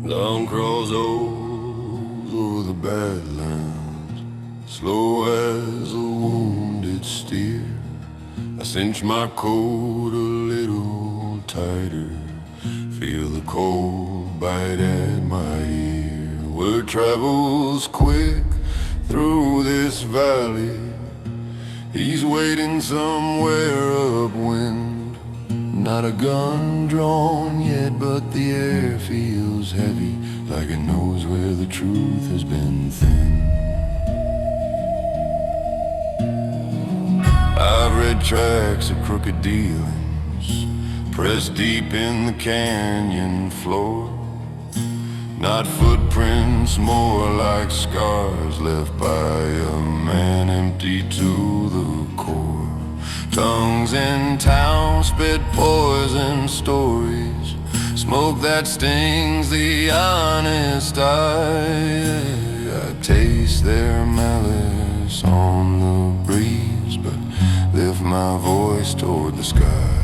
Dawn crawls over the badlands, slow as a wounded steer. I cinch my coat a little tighter, feel the cold bite at my ear. Word travels quick through this valley, he's waiting somewhere upwind. Not a gun drawn yet, but the air feels heavy, like it knows where the truth has been thin. I've read tracks of crooked dealings, pressed deep in the canyon floor. Not footprints, more like scars left by a man empty to the core. Tongues in town spit poison stories, smoke that stings the honest eye. I taste their malice on the breeze, but lift my voice toward the sky.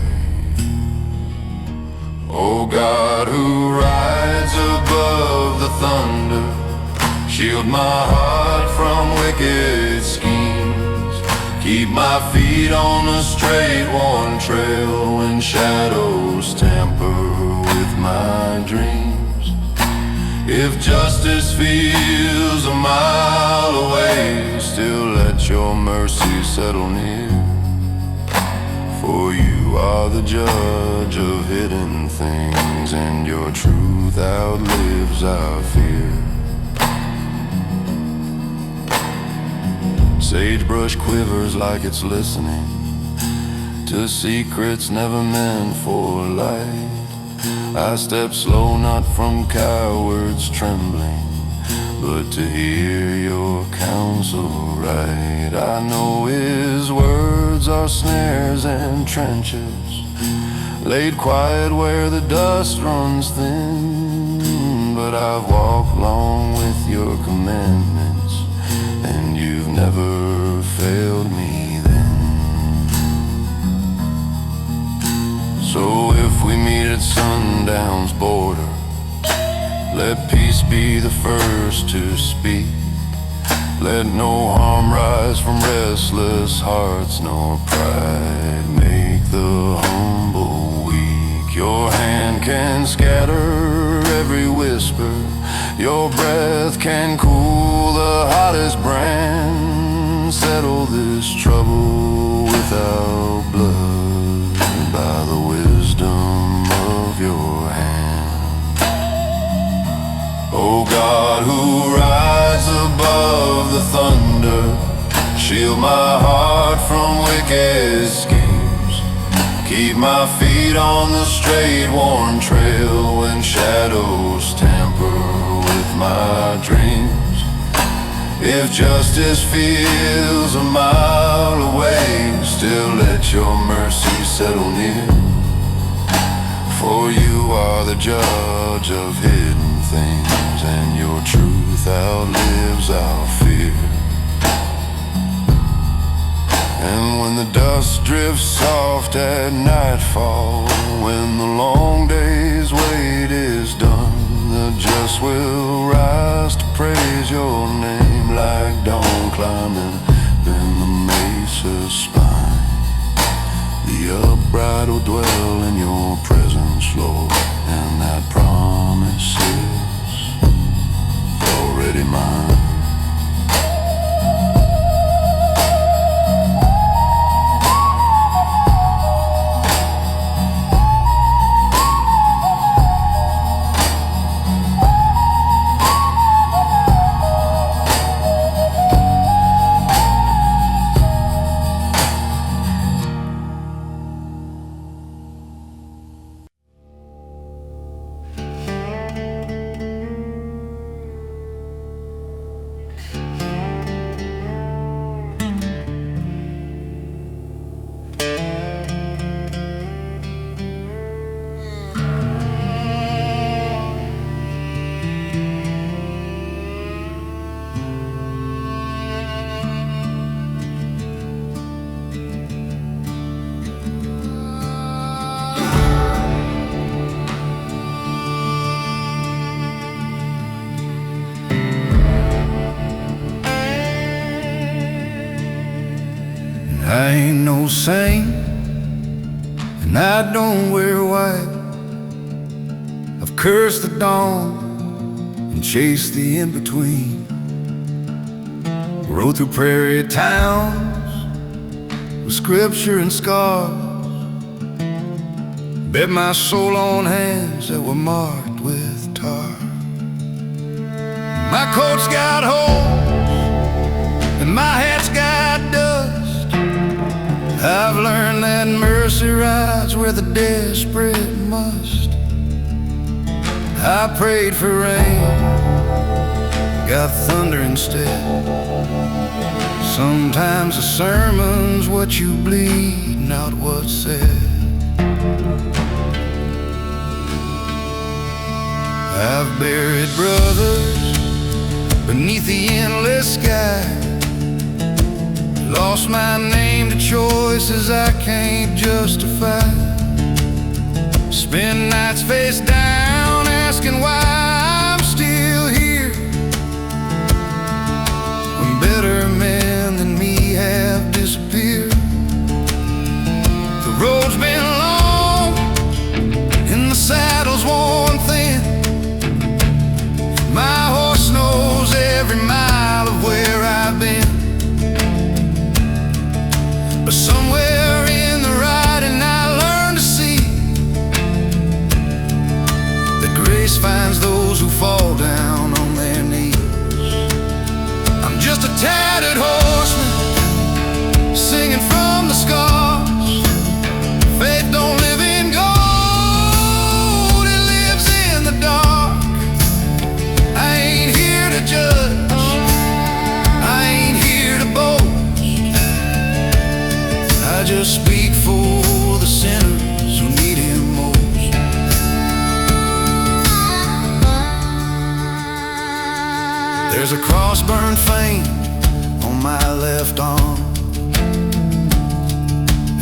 Oh God, who rides above the thunder, shield my heart from wicked schemes. Keep my feet on the straight worn trail when shadows tamper with my dreams. If justice feels a mile away, still let your mercy settle near. For you are the judge of hidden things, and your truth outlives our fear. Sagebrush quivers like it's listening to secrets never meant for light. I step slow, not from cowards trembling, but to hear your counsel right. I know his words are snares and trenches, laid quiet where the dust runs thin. But I've walked long with your commandments, and you've never failed me then. So if we meet at sundown's border, let peace be the first to speak. Let no harm rise from restless hearts, nor pride make the humble weak. Your hand can scatter every whisper, your breath can cool the hottest brand. Settle this trouble without blood by the wisdom of your hand. Oh God, who rides above the thunder, shield my heart from wicked schemes. Keep my feet on the straight worn trail when shadows tamper with my dreams. If justice feels a mile away, still let your mercy settle near. For you are the judge of hidden things, and your truth outlives our fear. And when the dust drifts soft at nightfall, when the long day's wait is done, the just will rise to praise your name. Like dawn climbing in the mesa's spine, the upright will dwell in your presence, Lord, and that promise is already mine. I ain't no saint, and I don't wear white. I've cursed the dawn and chased the in-between. Rode through prairie towns with scripture and scars. Bet my soul on hands that were marked with tar. My coat's got holes and my hat's got dust. I've learned that mercy rides where the desperate must. I prayed for rain, got thunder instead. Sometimes a sermon's what you bleed, not what's said. I've buried brothers beneath the endless sky. Lost my name to choices I can't justify. Spend nights face down asking why I'm still here, when better men than me have disappeared. The road's been long and the saddle's worn thin. My horse knows every mile of where I've been. But somewhere in the riding I learned to see that grace finds those who fall down on their knees. I'm just a tattered horseman singing from the scars. Faith don't live in gold, it lives in the dark. I ain't here to judge, I ain't here to boast. I just speak for the sinners who need him most. There's a cross burned faint on my left arm,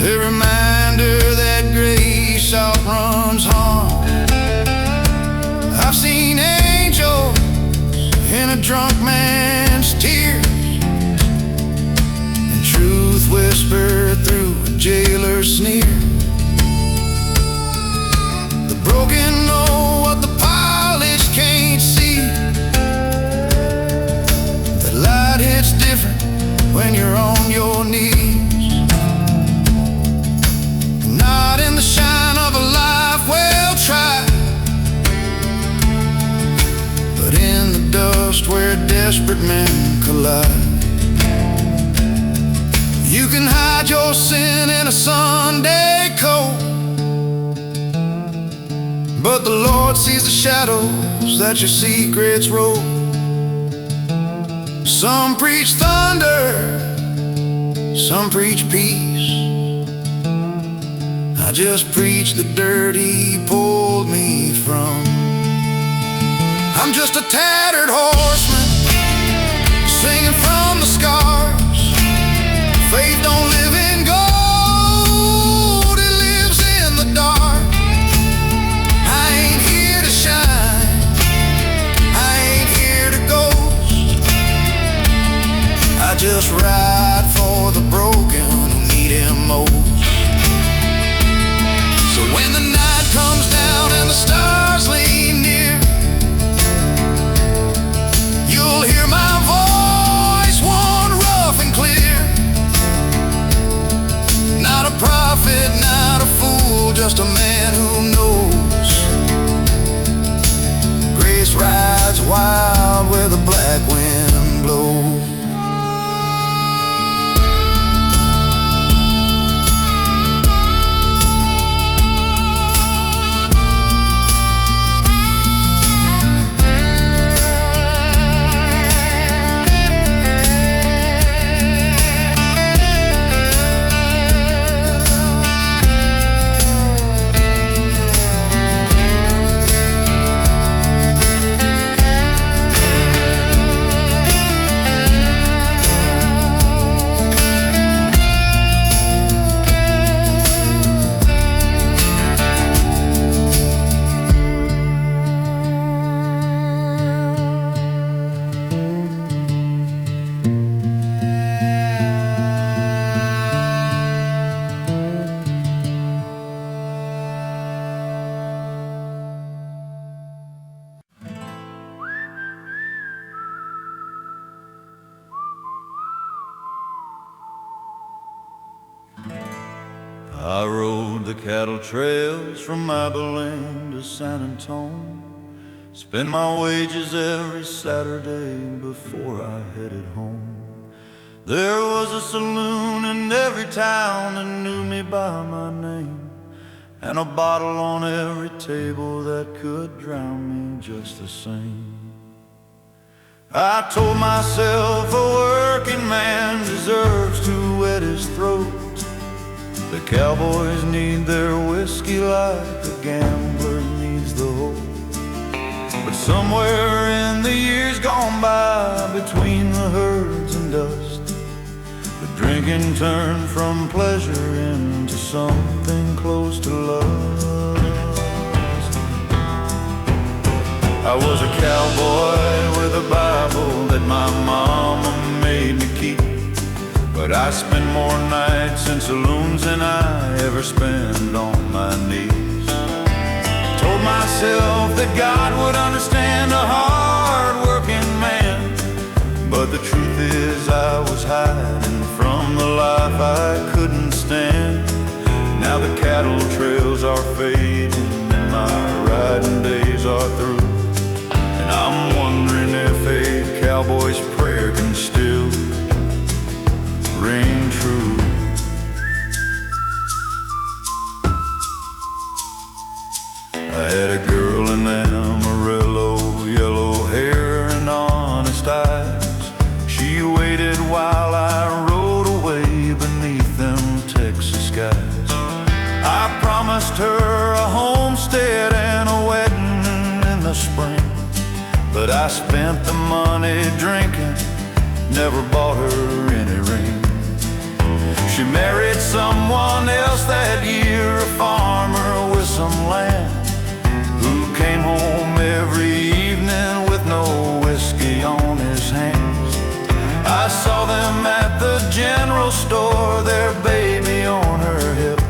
a reminder that grace outruns harm. I've seen angels in a drunk man's tears, and truth whispered through a jailer's sneer. The broken know what the polished can't see, that light hits different when you're on your knees. Not in the shine of a life well tried, but in the dust where desperate men collide. You can hide your sin in a Sunday coat, but the Lord sees the shadows that your secrets roll. Some preach thunder, some preach peace. I just preach the dirt he pulled me from. I'm just a tattered horseman singing from the scars. Faith don't live in gold, it lives in the dark. I ain't here to shine, I ain't here to ghost. I just ride for the broken who need him most. So when the night comes down and the stars lean near, you I rode the cattle trails from Abilene to San Antonio, spent my wages every Saturday before I headed home. There was a saloon in every town that knew me by my name, and a bottle on every table that could drown me just the same. I told myself a working man deserves to wet his throat. The cowboys need their whiskey like a gambler needs the hope. But somewhere in the years gone by, between the herds and dust, the drinking turned from pleasure into something close to lust. I was a cowboy with a Bible that my mama made me keep, but I spent more nights in saloons than I ever spent on my knees. Told myself that God would understand a hard-working man, but the truth is I was hiding from the life I couldn't stand. Now the cattle trails are fading and my riding days are through, and I'm wondering if a cowboy's prayer can still ring true. I had a girl in Amarillo, yellow hair and honest eyes. She waited while I rode away beneath them Texas skies. I promised her a homestead and a wedding in the spring, but I spent the money drinking, never bought her any ring. She married someone else that year, a farmer with some land, who came home every evening with no whiskey on his hands. I saw them at the general store, their baby on her hip,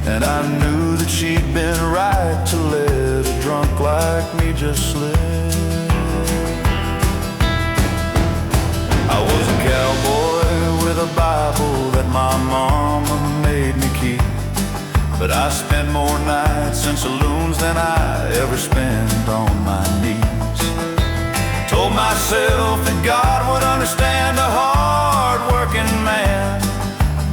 and I knew that she'd been right to let a drunk like me just slip. I was a cowboy with a Bible that my mama made me keep, but I spent more nights in saloons than I ever spent on my knees. Told myself that God would understand a hard-working man,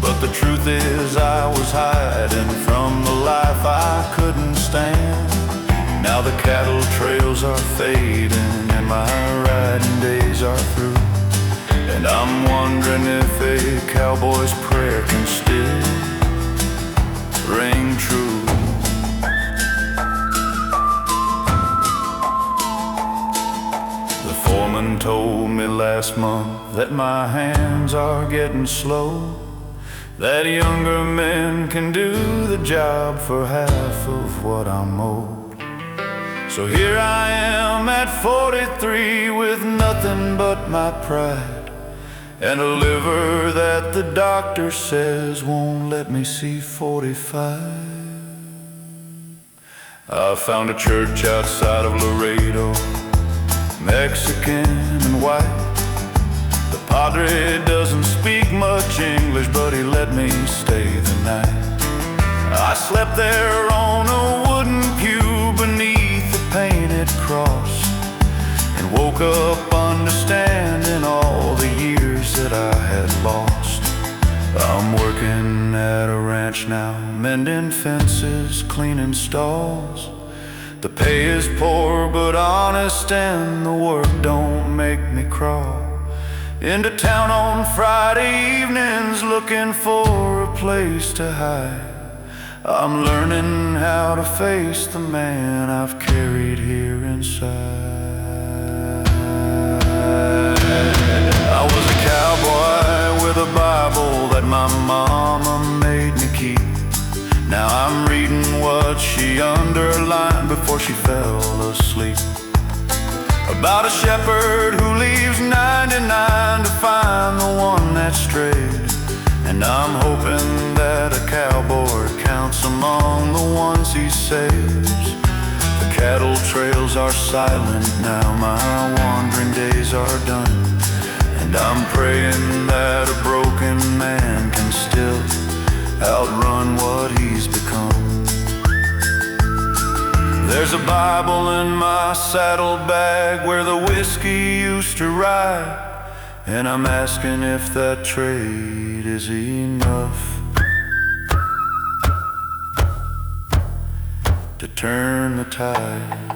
but the truth is I was hiding from the life I couldn't stand. Now the cattle trails are fading and my riding days are through, and I'm wondering if a cowboy's prayer can still ring true. The foreman told me last month that my hands are getting slow, that younger men can do the job for half of what I'm owed. So here I am at 43 with nothing but my pride, and a liver that the doctor says won't let me see 45. I found a church outside of Laredo, Mexican and white. The padre doesn't speak much English, but he let me stay the night. I slept there on a wooden pew beneath a painted cross, and woke up understanding all the years that I had lost. I'm working at a ranch now, mending fences, cleaning stalls. The pay is poor but honest, and the work don't make me crawl into town on Friday evenings looking for a place to hide. I'm learning how to face the man I've carried here inside. I was a cowboy with a Bible that my mama made me keep. Now I'm reading what she underlined before she fell asleep, about a shepherd who leaves 99 to find the one that strayed. And I'm hoping that a cowboy counts among the ones he saves. The cattle trails are silent now, my wandering days are done, and I'm praying that a broken man can still outrun what There's a Bible in my saddlebag where the whiskey used to ride, and I'm asking if that trade is enough to turn the tide.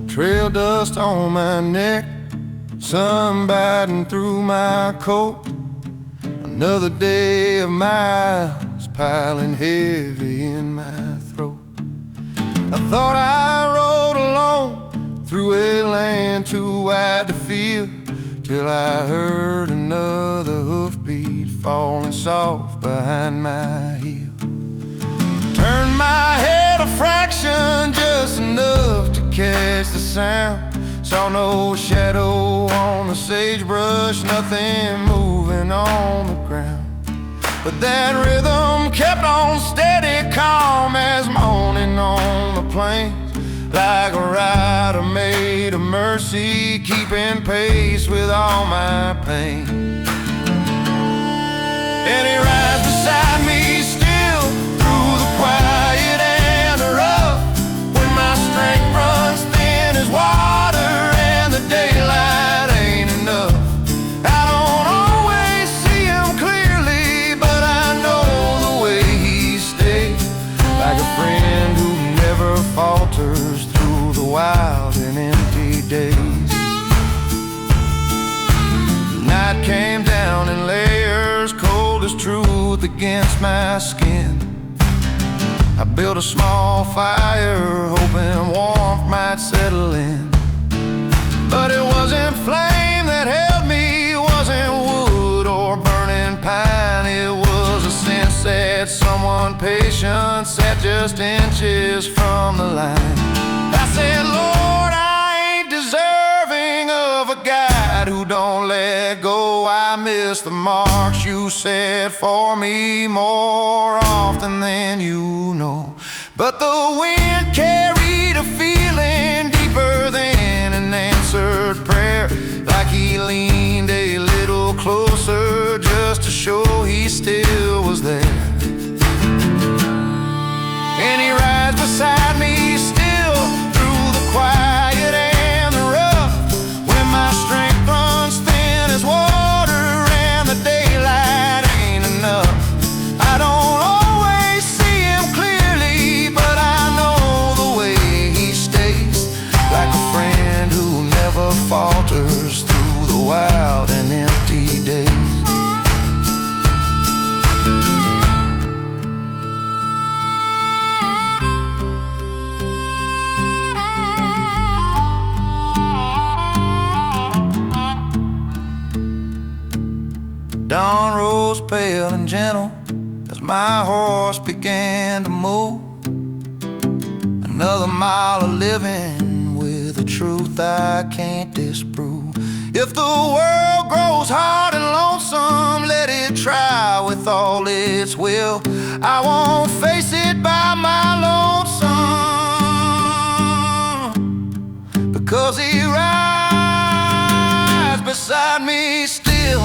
Trail dust on my neck, sun biting through my coat. Another day of miles piling heavy in my throat. I thought I rode alone through a land too wide to feel, till I heard another hoofbeat falling soft behind my heel. Turned my head a fraction, just enough to catch the sound. Saw no shadow on the sagebrush, nothing moving on the ground. But that rhythm kept on steady, calm as morning on the plains, like a rider made of mercy, keeping pace with all my pain. And he rides beside me still, through the quiet and the rough, when my strength runs thin as water and the daylight ain't enough. I don't always see him clearly, but I know the way he stays, like a friend who never falters through the wild and empty days. The night came down in layers, cold as truth against my skin. I built a small fire, hoping warmth might settle in. But it wasn't flame that held me, it wasn't wood or burning pine. It was a sense that someone patient sat just inches from the line. I said, Lord, I ain't deserving of a guide who don't let go. I miss the marks you set for me more often than you know. But the wind carried a feeling deeper than an answered prayer, like he leaned a little closer just to show he still was there. And he rides beside me still, through the quiet and the rough, when my strength runs thin as water and the daylight ain't enough. I don't always see him clearly, but I know the way he stays, like a friend who never falters through the wild and empty days. Dawn rose pale and gentle as my horse began to move. Another mile of living with a truth I can't disprove. If the world grows hard and lonesome, let it try with all its will. I won't face it by my lonesome, because he rides beside me still.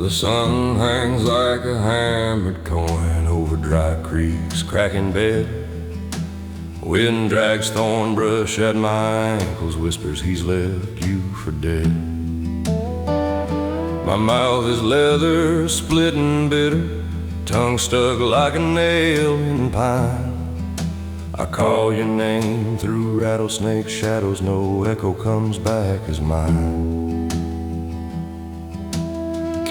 The sun hangs like a hammered coin over dry creeks, cracking bed. Wind drags thorn brush at my ankles, whispers he's left you for dead. My mouth is leather, split and bitter, tongue stuck like a nail in pine. I call your name through rattlesnake shadows, no echo comes back as mine.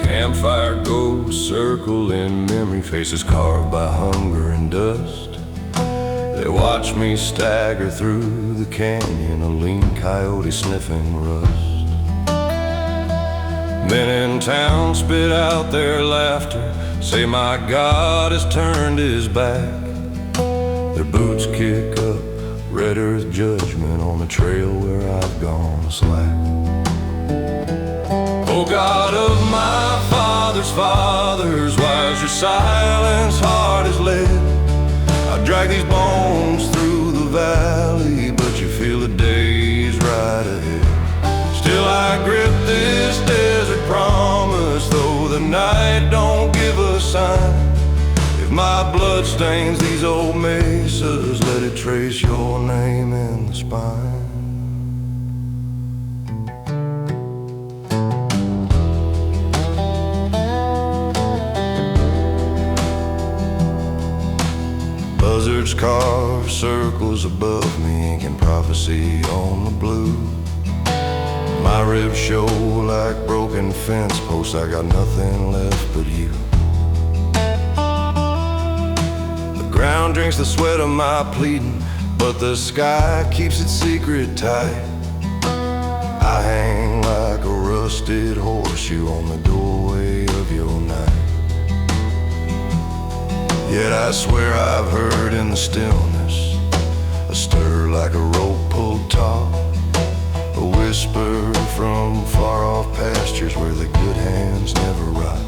Campfire ghosts circle in memory, faces carved by hunger and dust. They watch me stagger through the canyon, a lean coyote sniffing rust. Men in town spit out their laughter, say my God has turned his back. Their boots kick up red earth judgment on the trail where I've gone slack. Oh God of my father's fathers, why is your silence hard as lead? I drag these bones through the valley, but you feel the days right ahead. Still I grip this desert promise, though the night don't give a sign. If my blood stains these old mesas, let it trace your name in the spine. Buzzards carve circles above me, inking prophecy on the blue. My ribs show like broken fence posts, I got nothing left but you. The ground drinks the sweat of my pleading, but the sky keeps its secret tight. I hang like a rusted horseshoe on the doorway of your night. Yet I swear I've heard in the stillness a stir like a rope pulled taut, a whisper from far off pastures where the good hands never rot.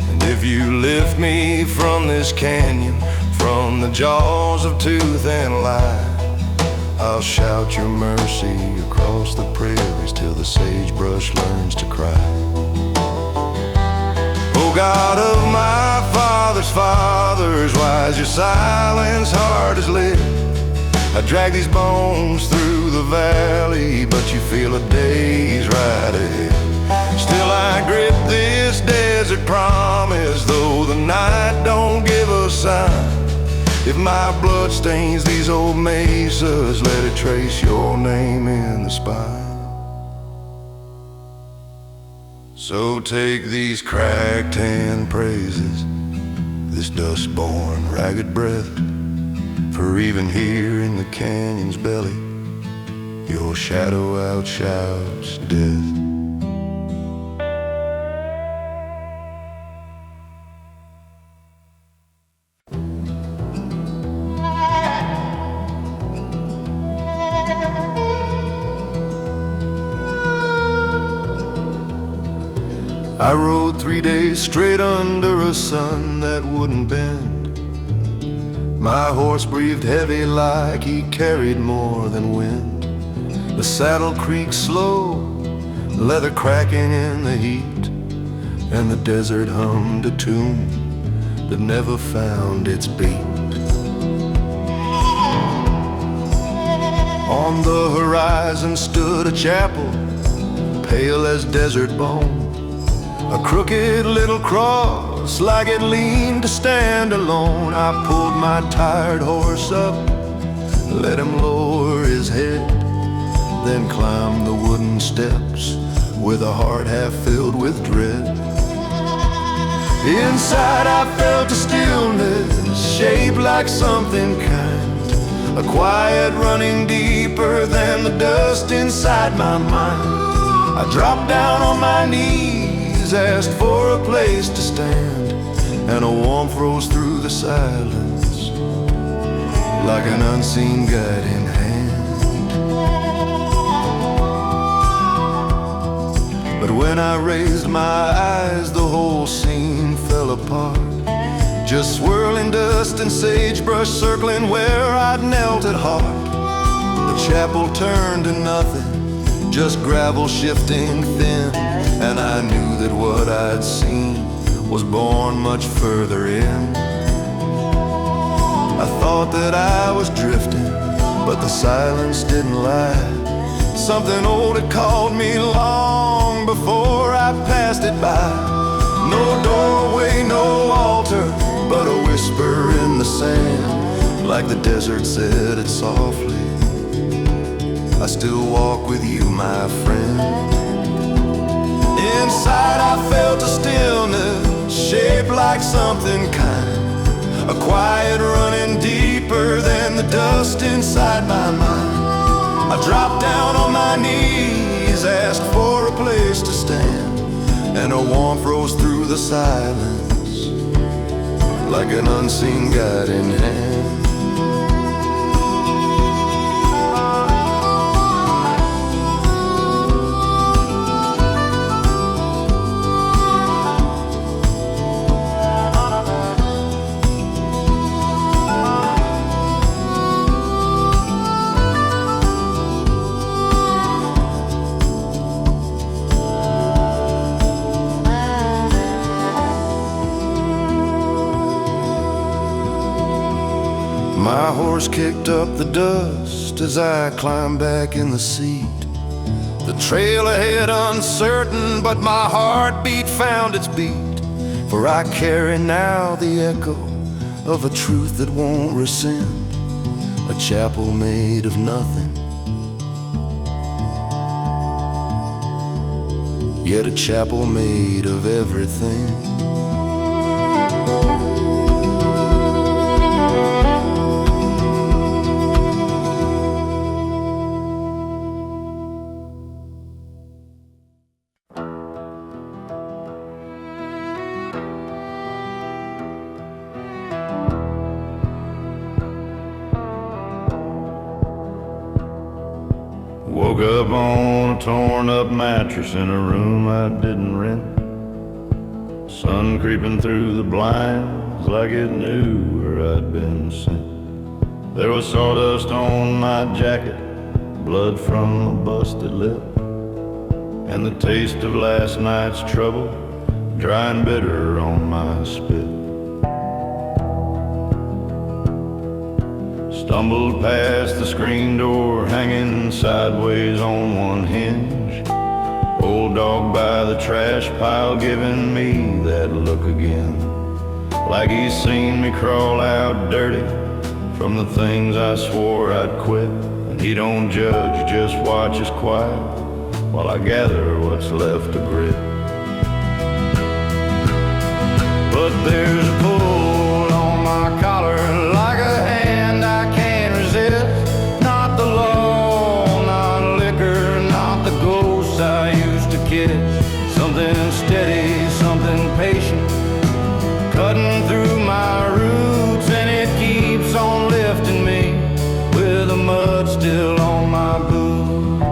And if you lift me from this canyon, from the jaws of tooth and lie, I'll shout your mercy across the prairies till the sagebrush learns to cry. Oh God of my father's fathers, why is your silence hard as lead? I drag these bones through the valley, but you feel a day's right ahead. Still I grip this desert promise, though the night don't give a sign. If my blood stains these old mesas, let it trace your name in the spine. So take these cracked hand praises, this dust-born ragged breath, for even here in the canyon's belly, your shadow outshouts death. I rode 3 days straight under a sun that wouldn't bend. My horse breathed heavy like he carried more than wind. The saddle creaked slow, leather cracking in the heat, and the desert hummed a tune that never found its beat. On the horizon stood a chapel, pale as desert bone, a crooked little cross like it leaned to stand alone. I pulled my tired horse up, let him lower his head, then climbed the wooden steps with a heart half filled with dread. Inside I felt a stillness shaped like something kind, a quiet running deeper than the dust inside my mind. I dropped down on my knees, asked for a place to stand, and a warmth rose through the silence like an unseen guiding hand. But when I raised my eyes, the whole scene fell apart, just swirling dust and sagebrush circling where I'd knelt at heart. The chapel turned to nothing, just gravel shifting thin. And I knew that what I'd seen was born much further in. I thought that I was drifting, but the silence didn't lie. Something old had called me long before I passed it by. No doorway, no altar, but a whisper in the sand, like the desert said it softly. I still walk with you, my friend. Inside I felt a stillness shaped like something kind, a quiet running deeper than the dust inside my mind. I dropped down on my knees, asked for a place to stand, and a warmth rose through the silence, like an unseen guiding hand. My horse kicked up the dust as I climbed back in the seat. The trail ahead uncertain, but my heartbeat found its beat. For I carry now the echo of a truth that won't rescind, a chapel made of nothing, yet a chapel made of everything. Woke up on a torn up mattress in a room I didn't rent. Sun creeping through the blinds like it knew where I'd been sent. There was sawdust on my jacket, blood from a busted lip, and the taste of last night's trouble, dry and bitter on my spit. Stumbled past the screen door, hanging sideways on one hinge. Old dog by the trash pile giving me that look again, like he's seen me crawl out dirty from the things I swore I'd quit. And he don't judge, just watches quiet while I gather what's left to grit. But there's a pull on my collar like a hand I can't resist. Not the law, not liquor, not the ghosts I used to kiss. Something steady, something patient, cutting through my roots, and it keeps on lifting me with the mud still on my boots.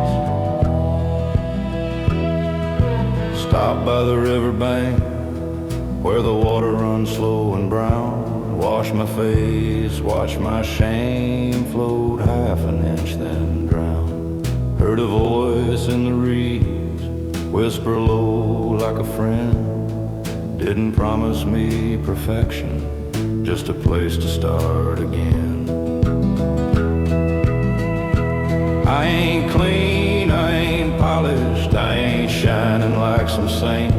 Stop by the riverbank where the water runs slow and brown. Wash my face, watch my shame float half an inch then drown. Heard a voice in the reeds whisper low like a friend. Didn't promise me perfection, just a place to start again. I ain't clean, I ain't polished, I ain't shining like some saint,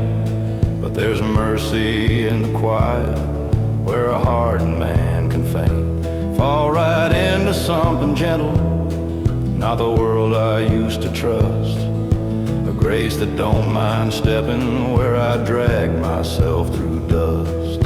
but there's mercy in the quiet where a hardened man can faint. Fall right into something gentle, not the world I used to trust. A grace that don't mind stepping where I drag myself through dust.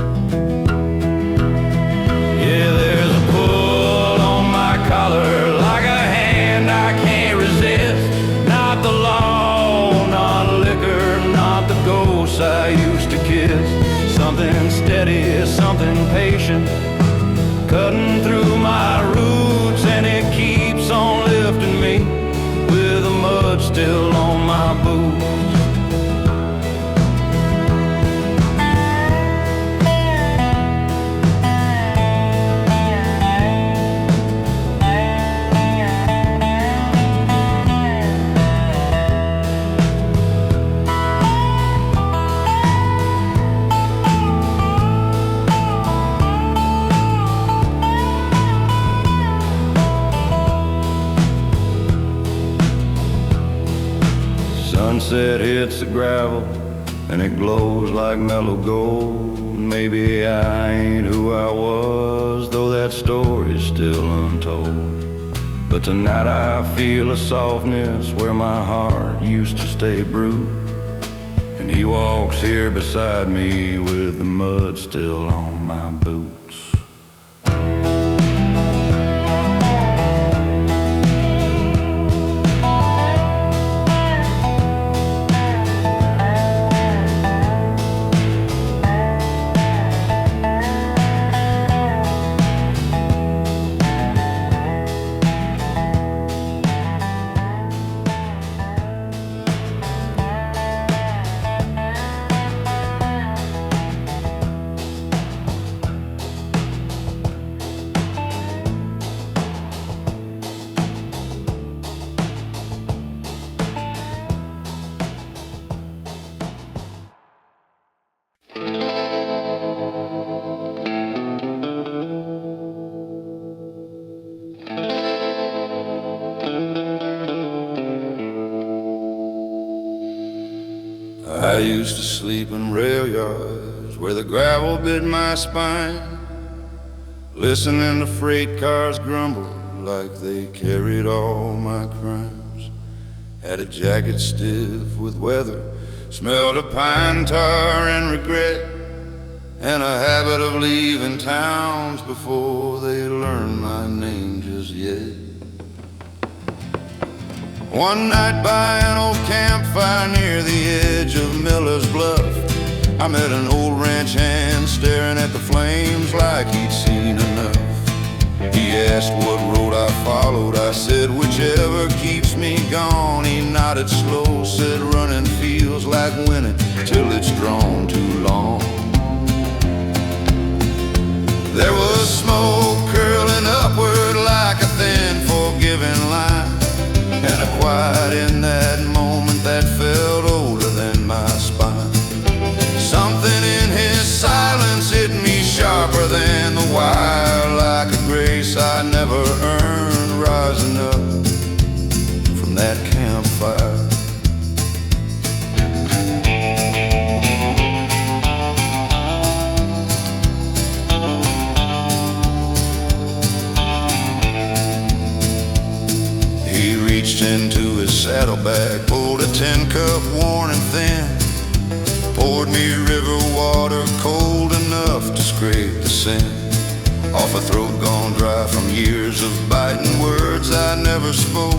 Yeah, there's a pull on my collar like a hand I can't resist. Not the law, not liquor, not the ghosts I used to kiss. Something steady, something patient, cutting through my roots, and it keeps on lifting me with the mud still on my boots. hits the gravel and it glows like mellow gold. Maybe I ain't who I was, though that story's still untold. But tonight I feel a softness where my heart used to stay bruised. And he walks here beside me with the mud still on my boots. I used to sleep in rail yards where the gravel bit my spine, listening to freight cars grumble like they carried all my crimes. Had a jacket stiff with weather, smelled of pine tar and regret, and a habit of leaving towns before they learned my name just yet. One night by an old campfire near the edge of Miller's Bluff, I met an old ranch hand staring at the flames like he'd seen enough. He asked what road I followed, I said whichever keeps me gone. He nodded slow, said running feels like winning till it's drawn too long. There was smoke curling upward like a thin forgiving line, and a quiet in that moment that felt older than my spine. Something in his silence hit me sharper than the wire, like a grace I never earned, rising up from that campfire. Reached into his saddlebag, pulled a 10-cup worn and thin, poured me river water cold enough to scrape the sin off a throat gone dry from years of biting words I never spoke.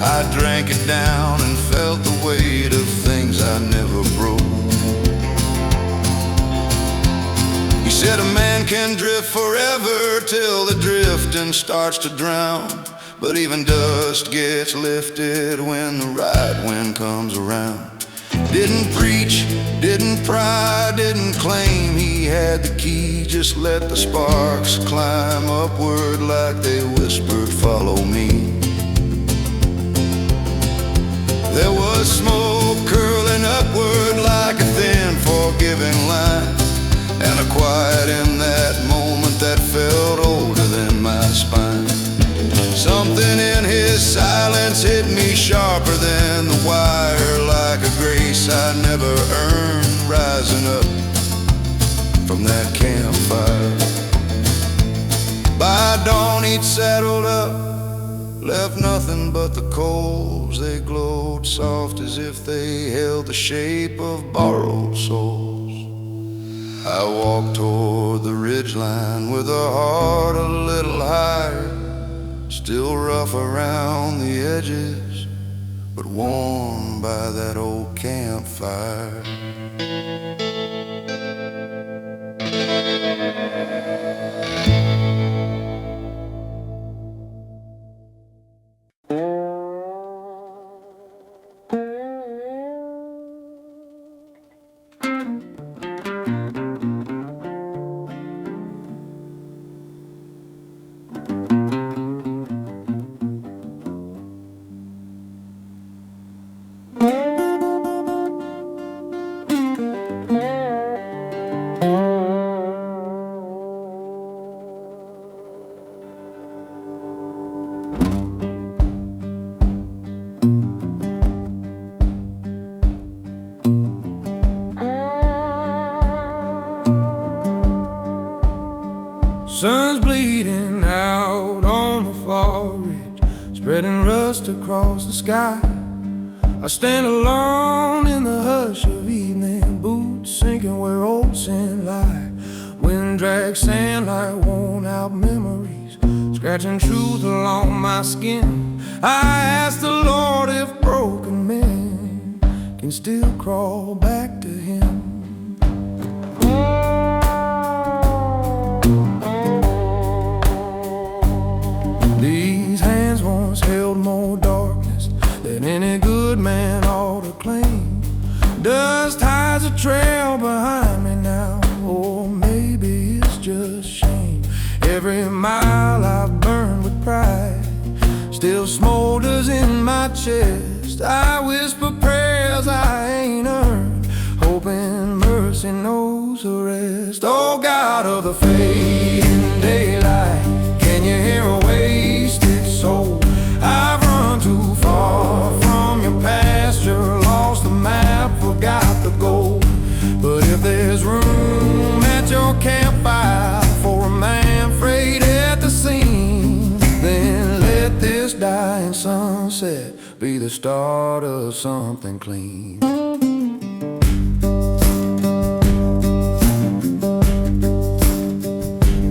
I drank it down and felt the weight of things I never broke. He said a man can drift forever till the drifting starts to drown, but even dust gets lifted when the right wind comes around. Didn't preach, didn't pry, didn't claim he had the key, just let the sparks climb upward like they whispered, follow me. There was smoke curling upward like a thin forgiving line, and a quiet in that moment that felt older than my spine. Something in his silence hit me sharper than the wire, like a grace I never earned, rising up from that campfire. By dawn he'd saddled up, left nothing but the coals. They glowed soft as if they held the shape of borrowed souls. I walked toward the ridgeline with a heart a little higher, still rough around the edges, but warm by that old campfire. sun's bleeding out on the far ridge, spreading rust across the sky. I stand alone in the hush of evening, boots sinking where old sin lie. Wind drags sand like worn out memories, scratching truth along my skin. I ask the Lord if broken men can still crawl back to Him. These hands once held more darkness than any good man ought to claim. Dust hides a trail behind me now, or maybe it's just shame. Every mile I've burned with pride still smolders in my chest. I whisper prayers I ain't earned, hoping mercy knows the rest. Oh God of the fading daylight, can you hear a wasted soul? I've run too far from your pasture, lost the map, forgot the goal. But if there's room at your campfire for a man frayed at the seam, then let this dying sunset be the start of something clean.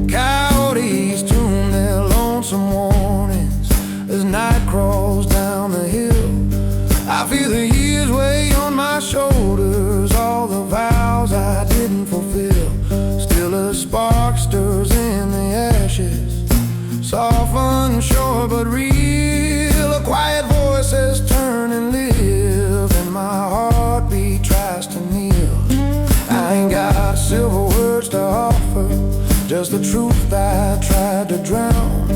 Coyotes tune their lonesome warnings as night crawls down the hill. I feel the years weigh on my shoulders, all the vows I didn't fulfill. Still a spark stirs in the ashes, soft, unsure but real. A quiet voice says turn and live, and my heartbeat tries to kneel. I ain't got silver words to offer, just the truth I tried to drown.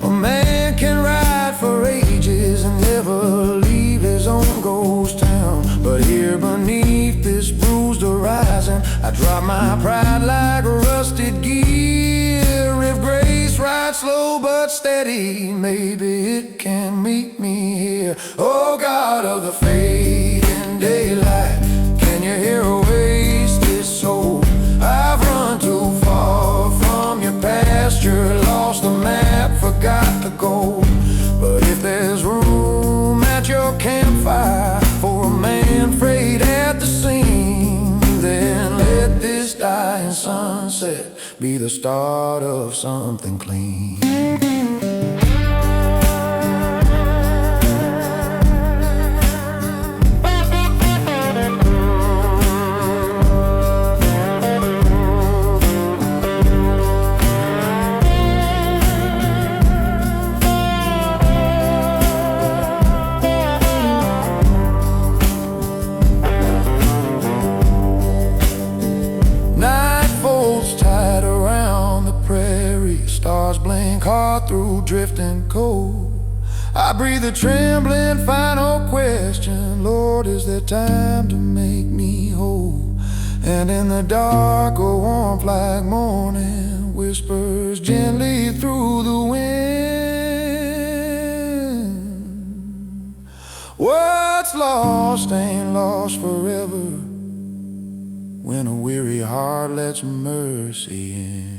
A man can ride for ages and never leave his own ghost town. But here beneath this bruised horizon, I drop my pride like a rusted gear. If grace rides slow but steady, maybe it can meet me here. Oh God of the fading daylight, can you hear a wasted soul? I've run too far from your pasture, lost the map, forgot the goal. But if there's room at your campfire for a man frayed at the seam, then let this dying sunset be the start of something clean. Stars blink hard through drifting cold. I breathe a trembling final question, Lord, is there time to make me whole? And in the dark a warmth like morning whispers gently through the wind. What's lost ain't lost forever when a weary heart lets mercy in.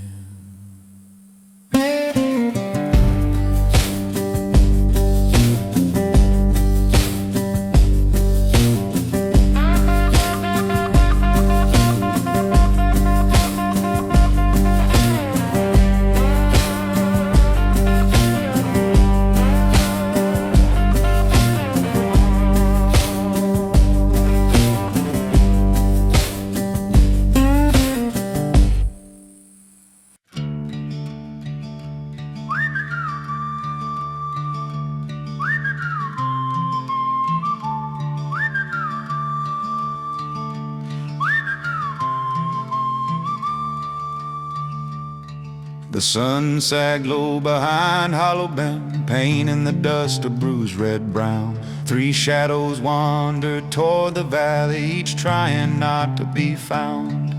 The sun sagged low behind Hollow Bend, painting the dust a bruised red-brown. Three shadows wandered toward the valley, each trying not to be found.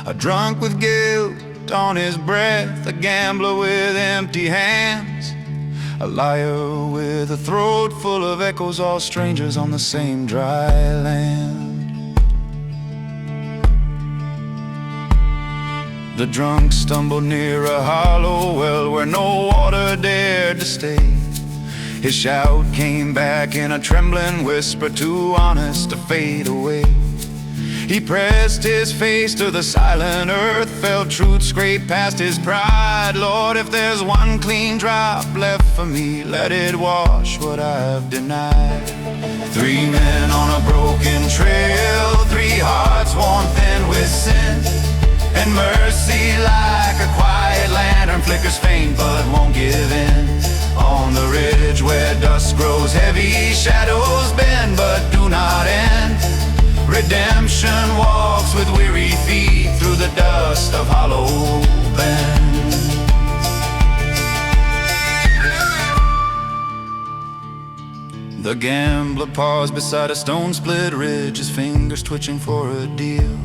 A drunk with guilt on his breath, a gambler with empty hands, a liar with a throat full of echoes, all strangers on the same dry land. The drunk stumbled near a hollow well where no water dared to stay. His shout came back in a trembling whisper, too honest to fade away. He pressed his face to the silent earth, felt truth scrape past his pride. Lord, if there's one clean drop left for me, let it wash what I've denied. 3 men on a broken trail, 3 hearts worn thin with sin, and mercy like a quiet lantern flickers faint but won't give in. On the ridge where dusk grows heavy, shadows bend but do not end. Redemption walks with weary feet through the dust of Hollow Bend. The gambler paused beside a stone-split ridge, his fingers twitching for a deal.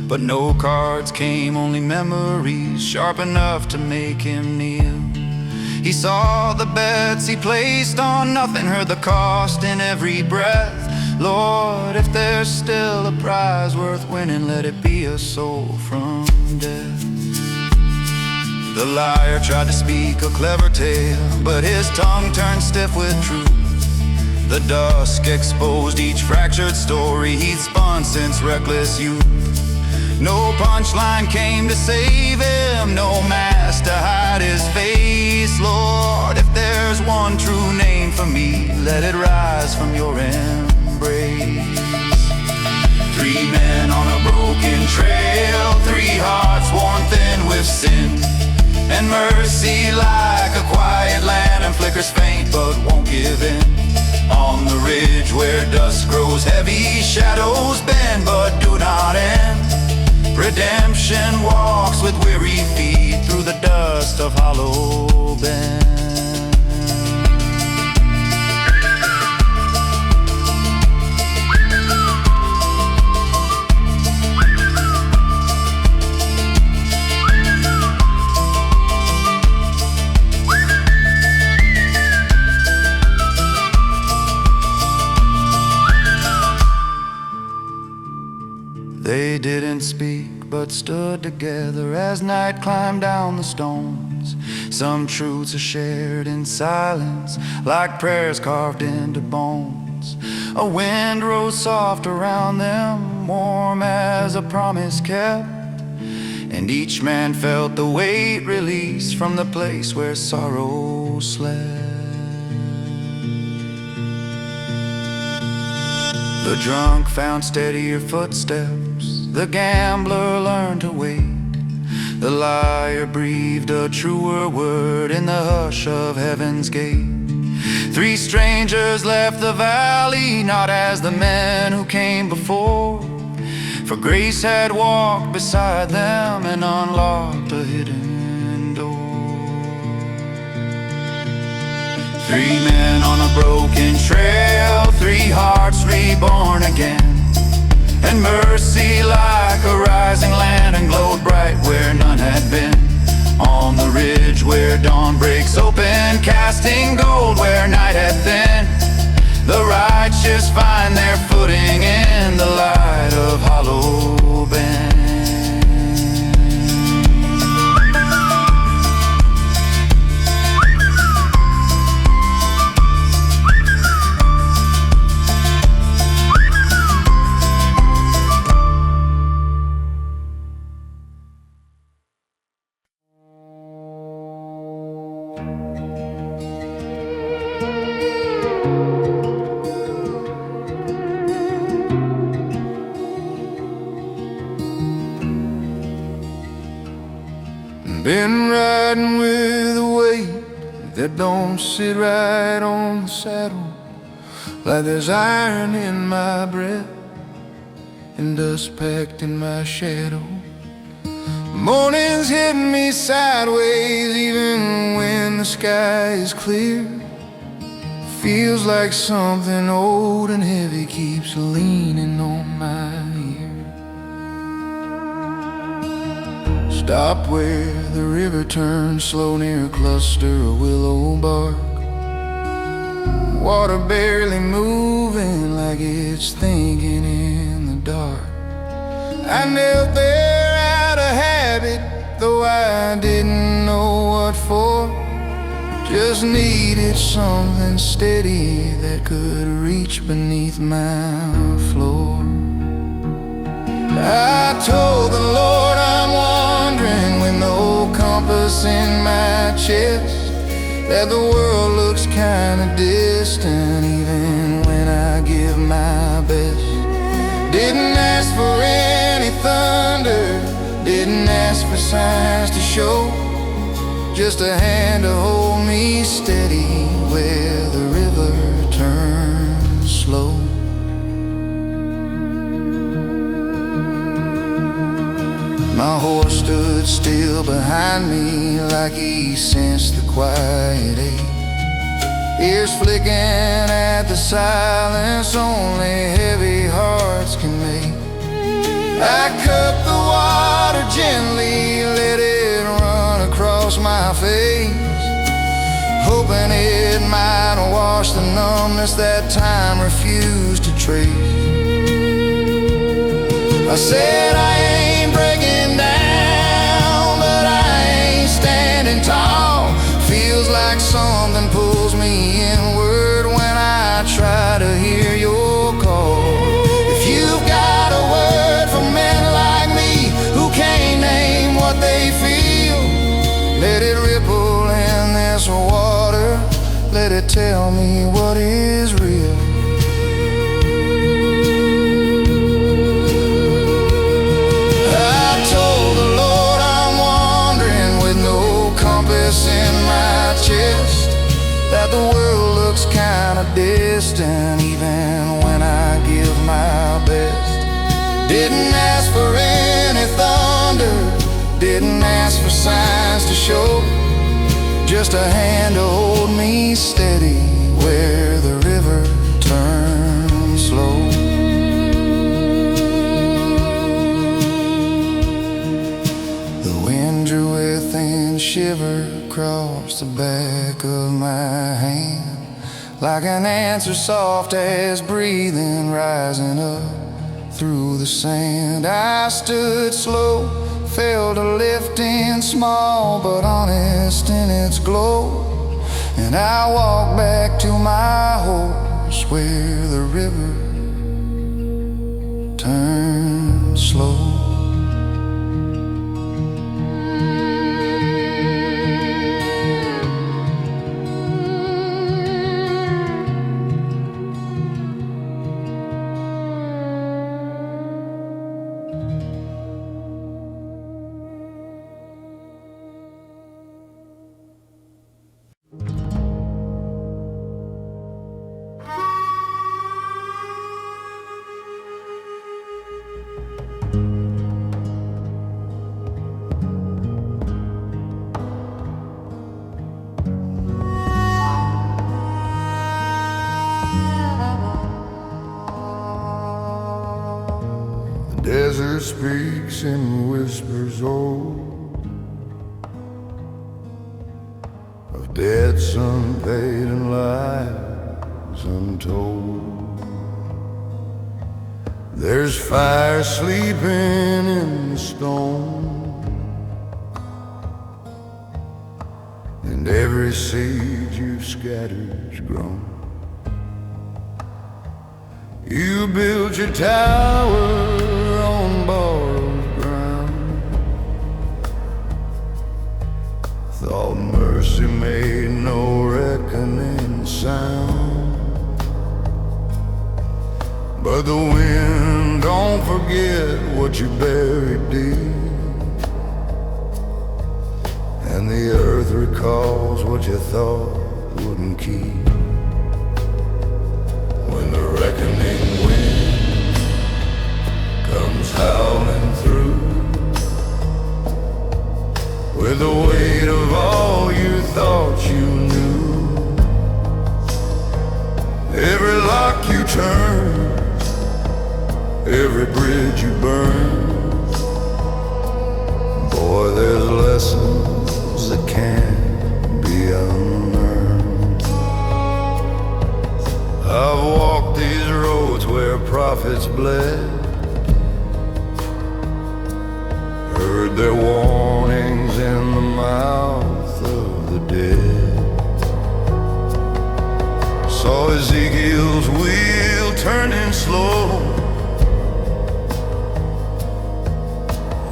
But no cards came, only memories sharp enough to make him kneel. He saw the bets he placed on nothing, heard the cost in every breath. Lord, if there's still a prize worth winning, let it be a soul from death. The liar tried to speak a clever tale, but his tongue turned stiff with truth. The dusk exposed each fractured story he'd spun since reckless youth. No punchline came to save him, no mask to hide his face. Lord, if there's one true name for me, let it rise from your embrace. 3 men on a broken trail, 3 hearts worn thin with sin, and mercy like a quiet lantern flickers faint but won't give in. On the ridge where dusk grows heavy, shadows bend but do not end. Redemption walks with weary feet through the dust of Hollow Bend. They didn't speak but stood together as night climbed down the stones. Some truths are shared in silence, like prayers carved into bones. A wind rose soft around them, warm as a promise kept, and each man felt the weight release from the place where sorrow slept. The drunk found steadier footsteps, the gambler learned to wait. The liar breathed a truer word in the hush of heaven's gate. 3 strangers left the valley, not as the men who came before, for grace had walked beside them and unlocked a hidden door. 3 men on a broken trail, 3 hearts reborn again, and mercy like a rising lantern glowed bright where none had been. On the ridge where dawn breaks open, casting gold where night had thinned, the righteous find their footing in the light of Hollow Bend. Been riding with a weight that don't sit right on the saddle, like there's iron in my breath and dust packed in my shadow. Morning's hitting me sideways even when the sky is clear. Feels like something old and heavy keeps leaning on my ear. Stopped where the river turns slow near a cluster of willow bark. Water barely moving like it's thinking in the dark. I knelt there out of habit, I didn't know what for. Just needed something steady that could reach beneath my floor. I told the Lord I'm wandering with no compass in my chest, that the world looks kinda distant even when I give my best. Didn't ask for any thunder, didn't ask for signs to show, just a hand to hold me steady where the river turns slow. My horse stood still behind me like he sensed the quiet ache, ears flicking at the silence only heavy hearts can make. I cupped the water gently, let it run across my face, hoping it might wash the numbness that time refused to trace. I said I ain't breaking down, but I ain't standing tall. Feels like something pulls me inward when I try to hear your call. If you've got a word for men like me who can't name what they feel, let it ripple in this water, let it tell me what is real. In my chest, that the world looks kinda distant even when I give my best. Didn't ask for any thunder, didn't ask for signs to show, just a hand to hold me steady where the river turns slow. The wind drew a thin shiver across the back of my hand, like an answer soft as breathing rising up through the sand. I stood slow, felt a lifting small but honest in its glow, and I walked back to my horse where the river turned slow. Desert speaks in whispers old of debts unpaid and lives untold. There's fire sleeping in the stone, and every seed you've scattered's grown. You built your tower on borrowed ground, thought mercy made no reckoning sound. But the wind don't forget what you buried deep, and the earth recalls what you thought wouldn't keep. When the reckoning wind comes howling through, with the weight of all you thought you knew, every lock you turn, every bridge you burn, boy, there's lessons that can't be unlearned. I've walked these roads where prophets bled, heard their warnings in the mouth of the dead. Saw Ezekiel's wheel turning slow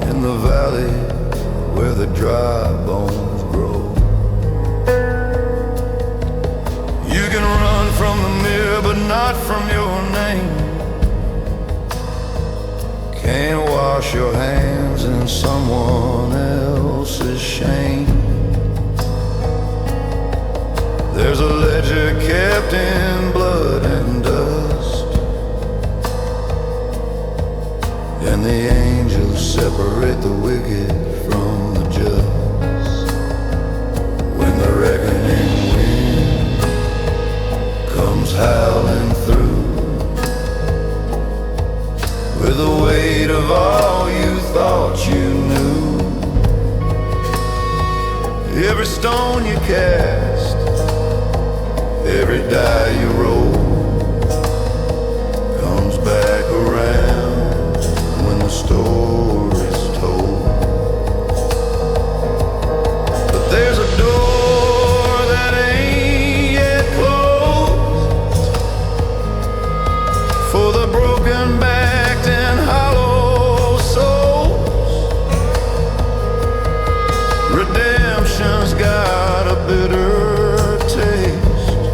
in the valley where the dry bones grow. You can run from the mirror, but not from your name. Can't wash your hands in someone else's shame. There's a ledger kept in blood and dust, and the angels separate the wicked from the just. When the reckoning wind comes howling through, with the weight of all you thought you knew, every stone you cast, every die you roll, comes back around when the story's told. But there's a door that ain't yet closed for the broken-backed and hollow souls. Redemption's got a bitter taste,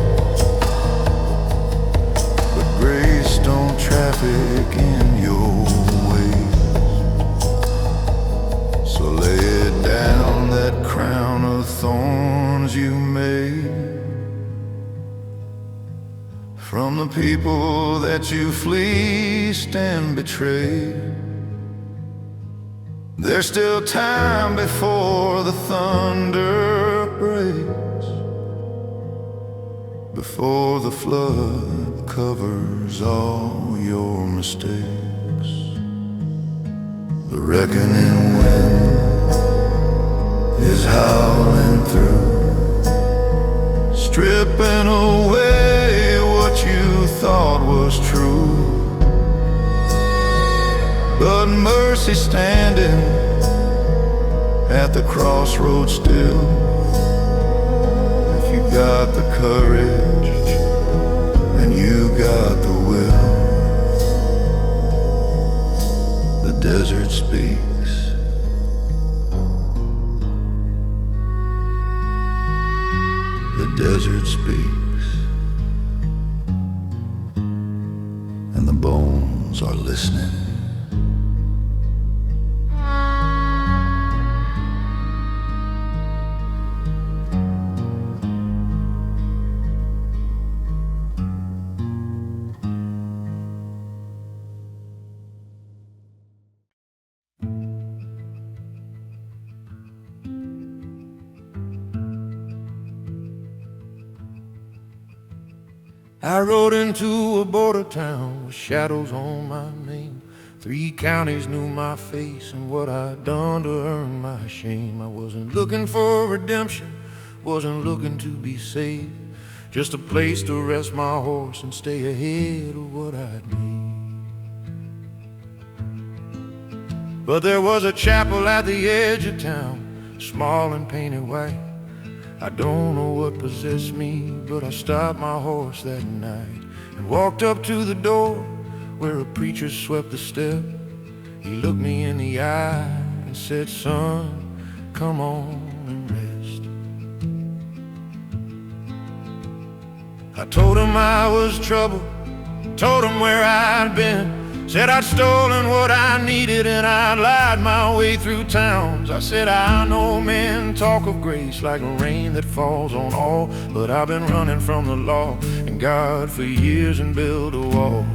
but grace don't traffic in your ways. So lay it down, that crown of thorns you made, from the people that you fleeced and betrayed. There's still time before the thunder breaks, before the flood covers all your mistakes. The reckoning wind is howling through, stripping away what you thought was true. But mercy standing at the crossroads still, if you got the courage and you got the will. The desert speaks. The desert speaks, and the bones are listening. I rode into a border town with shadows on my name. 3 counties knew my face and what I'd done to earn my shame. I wasn't looking for redemption, wasn't looking to be saved, just a place to rest my horse and stay ahead of what I'd made. But there was a chapel at the edge of town, small and painted white. I don't know what possessed me, but I stopped my horse that night and walked up to the door where a preacher swept the step. He looked me in the eye and said, "Son, come on and rest." I told him I was troubled, told him where I'd been, said I'd stolen what I needed and I'd lied my way through towns. I said, I know men talk of grace like rain that falls on all, but I've been running from the law and God for years and built a wall.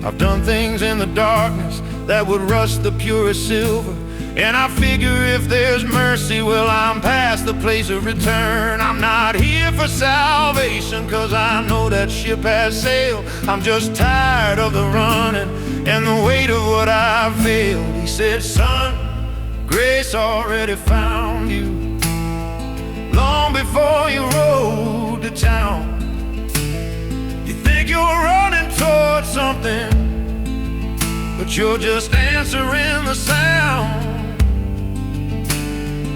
I've done things in the darkness that would rust the purest silver, and I figure if there's mercy, well, I'm past the place of return. I'm not here for salvation, 'cause I know that ship has sailed. I'm just tired of the running and the weight of what I've failed. He said, "Son, grace already found you long before you rode to town. You think you're running towards something, but you're just answering the sound.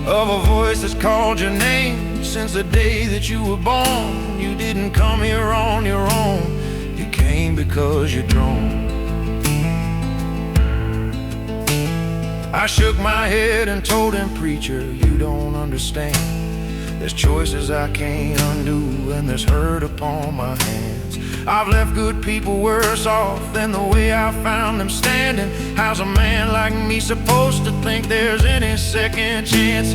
of a voice that's called your name since the day that you were born. You didn't come here on your own, you came because you're drawn. I shook my head and told him, preacher, you don't understand. There's choices I can't undo, and there's hurt upon my hands. I've left good people worse off than the way I found them standing. How's a man like me supposed to think there's any second chance?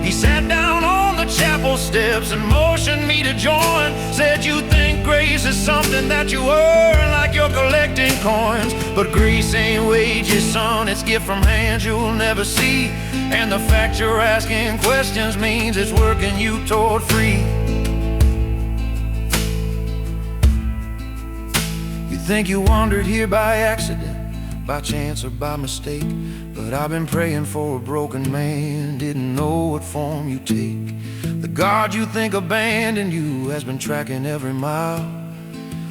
He sat down on the chapel steps and motioned me to join. Said, you think grace is something that you earn, like you're collecting coins. But grace ain't wages, son, it's gift from hands you'll never see. And the fact you're asking questions means it's working you toward free. You think you wandered here by accident, by chance or by mistake, but I've been praying for a broken man, didn't know what form you take. The God you think abandoned you has been tracking every mile,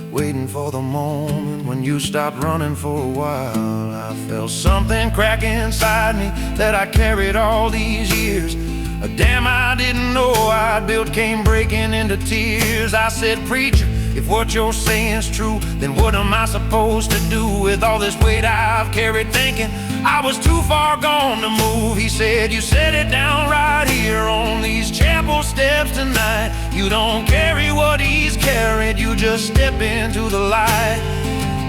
waiting for the moment when you stopped running for a while. I felt something crack inside me that I carried all these years. A dam I didn't know I'd built came breaking into tears. I said, preacher, if what you're saying's true, then what am I supposed to do with all this weight I've carried, thinking I was too far gone to move? He said, you set it down right here on these chapel steps tonight. You don't carry what he's carried, you just step into the light.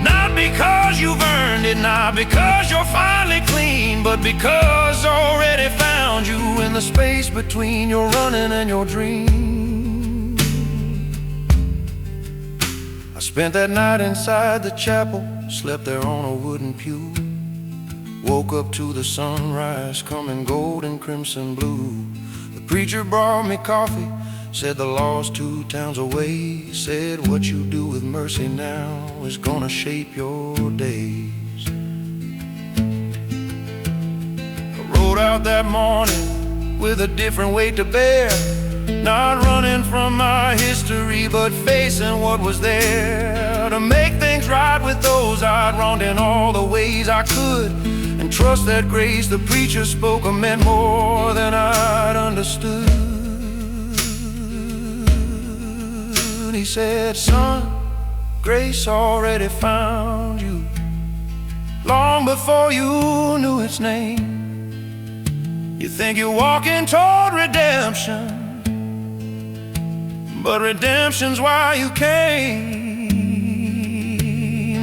Not because you've earned it, not because you're finally clean, but because already found you in the space between your running and your dream. I spent that night inside the chapel, slept there on a wooden pew. Woke up to the sunrise coming gold and crimson blue. The preacher brought me coffee, said the law's 2 towns away. Said what you do with mercy now is gonna shape your days. I rode out that morning with a different weight to bear, not running from my history, but facing what was there, to make things right with those I'd wronged in all the ways I could, and trust that grace the preacher spoke of meant more than I'd understood. He said, son, grace already found you long before you knew its name. You think you're walking toward redemption, but redemption's why you came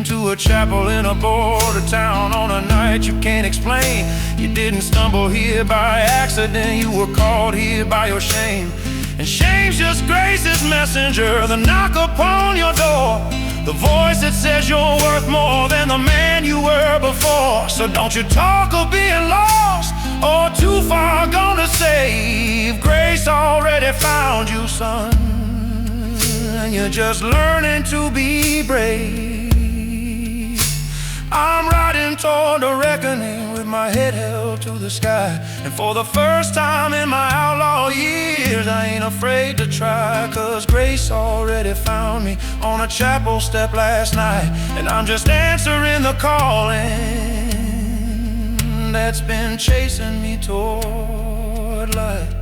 to a chapel in a border town on a night you can't explain. You didn't stumble here by accident, you were called here by your shame. And shame's just grace's messenger, the knock upon your door, the voice that says you're worth more than the man you were before. So don't you talk of being lost or too far gone to save. Grace already found you, son, and you're just learning to be brave. I'm riding toward a reckoning with my head held to the sky, and for the first time in my outlaw years, I ain't afraid to try, 'cause grace already found me on a chapel step last night, and I'm just answering the calling that's been chasing me toward light.